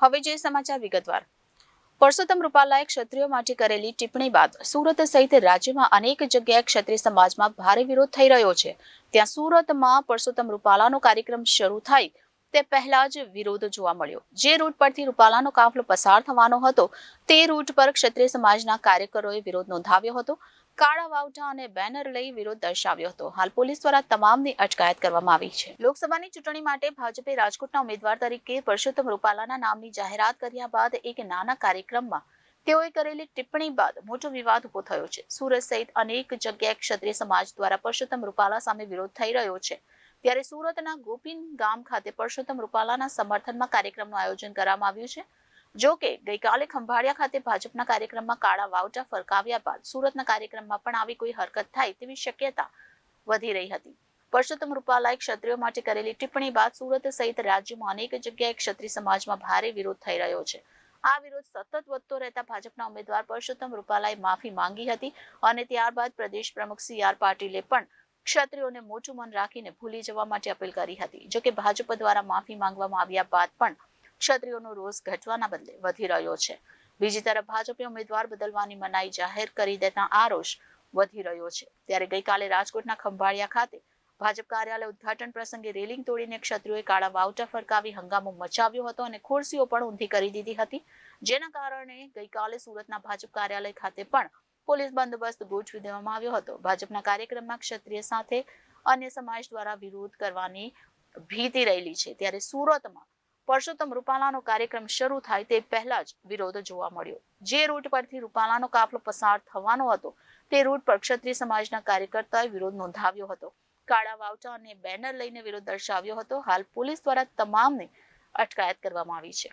હવે જે સમાચાર વિગતવાર. પરસોત્તમ રૂપાલાએ ક્ષત્રિયો માટે કરેલી ટિપ્પણી બાદ સુરત સહિત રાજ્યમાં અનેક જગ્યાએ ક્ષત્રિય સમાજમાં ભારે વિરોધ થઈ રહ્યો છે. ત્યાં સુરતમાં પરસોત્તમ રૂપાલાનો કાર્યક્રમ શરૂ થાય તે પહેલા જ વિરોધ જોવા મળ્યો. જે રૂટ પરથી રૂપાલાનો કાફલો પસાર થવાનો હતો તે રૂટ પર ક્ષત્રિય સમાજના કાર્યકરોએ વિરોધ નોંધાવ્યો હતો. કાળા વાવટા અને બેનર લઈ વિરોધ દર્શાવ્યો હતો. હાલ પોલીસ દ્વારા તમામની અટકાયત કરવામાં આવી છે. લોકસભાની ચૂંટણી માટે ભાજપે રાજકોટના ઉમેદવાર તરીકે પરસોત્તમ રૂપાલાના નામની જાહેરાત કર્યા બાદ એક નાના કાર્યક્રમમાં તેઓએ કરેલી ટિપ્પણી બાદ મોટો વિવાદ ઉભો થયો છે. સુરત સહિત અનેક જગ્યાએ ક્ષત્રિય સમાજ દ્વારા પરસોત્તમ રૂપાલા સામે વિરોધ થઈ રહ્યો છે. ત્યારે સુરતના ગોપીન ગામ ખાતે પરસોત્તમ રૂપાલાના સમર્થનમાં કાર્યક્રમનું આયોજન કરવામાં આવ્યું છે. જો કે ગઈકાલે ખંભાળિયા ખાતે ભાજપના કાર્યક્રમમાં કાળા વાવટા ફરકાવ્યા બાદ સુરતના કાર્યક્રમમાં પણ આવી કોઈ હરકત થાય તેવી શક્યતા વધી રહી હતી. પરસોત્તમ રૂપાલાએ ક્ષત્રિયો માટે કરેલી ટિપ્પણી બાદ સુરત સહિત રાજ્યમાં અનેક જગ્યાએ ક્ષત્રિય સમાજમાં ભારે વિરોધ થઈ રહ્યો છે. આ વિરોધ સતત વધતો રહેતા ભાજપના ઉમેદવાર પરસોત્તમ રૂપાલાએ માફી માંગી હતી અને ત્યારબાદ પ્રદેશ પ્રમુખ CR પાટીલે પણ ક્ષત્રિયોને મોટું મન રાખીને ભૂલી જવા માટે અપીલ કરી હતી. જો કે ભાજપ દ્વારા માફી માંગવામાં આવ્યા બાદ પણ ક્ષત્રિયોનો રોષ ઘટવાના બદલે વધી રહ્યો છે. બીજી તરફ ભાજપે ઉમેદવાર બદલવાની મનાઈ જાહેર કરી દેતા આ રોષ વધી રહ્યો છે. ત્યારે ગઈકાલે રાજકોટના ખંભાળિયા ખાતે ભાજપ કાર્યાલય ઉદ્ઘાટન પ્રસંગે રેલિંગ તોડીને ક્ષત્રિયોએ કાળા વાવટા ફરકાવી હંગામો મચાવ્યો હતો અને ખુરશીઓ પણ ઊંધી કરી દીધી હતી. જેના કારણે ગઈકાલે સુરતના ભાજપ કાર્યાલય ખાતે પણ પોલીસ બંદોબસ્ત ગોઠવી દેવામાં આવ્યો હતો. ભાજપના કાર્યક્રમમાં ક્ષત્રિય સાથે અન્ય સમાજ દ્વારા વિરોધ કરવાની ભીતિ રહેલી છે. ત્યારે સુરતમાં પરસોત્તમ રૂપાલાનો કાર્યક્રમ શરૂ થાય તે પહેલા જ વિરોધ જોવા મળ્યો. જે રૂટ પરથી રૂપાલાનો કાફલો પસાર થવાનો હતો તે રૂટ પર ક્ષત્રિય સમાજના કાર્યકર્તાએ વિરોધ નોંધાવ્યો હતો. કાળા વાવટા અને બેનર લઈને વિરોધ દર્શાવ્યો હતો. હાલ પોલીસ દ્વારા તમામની અટકાયત કરવામાં આવી છે.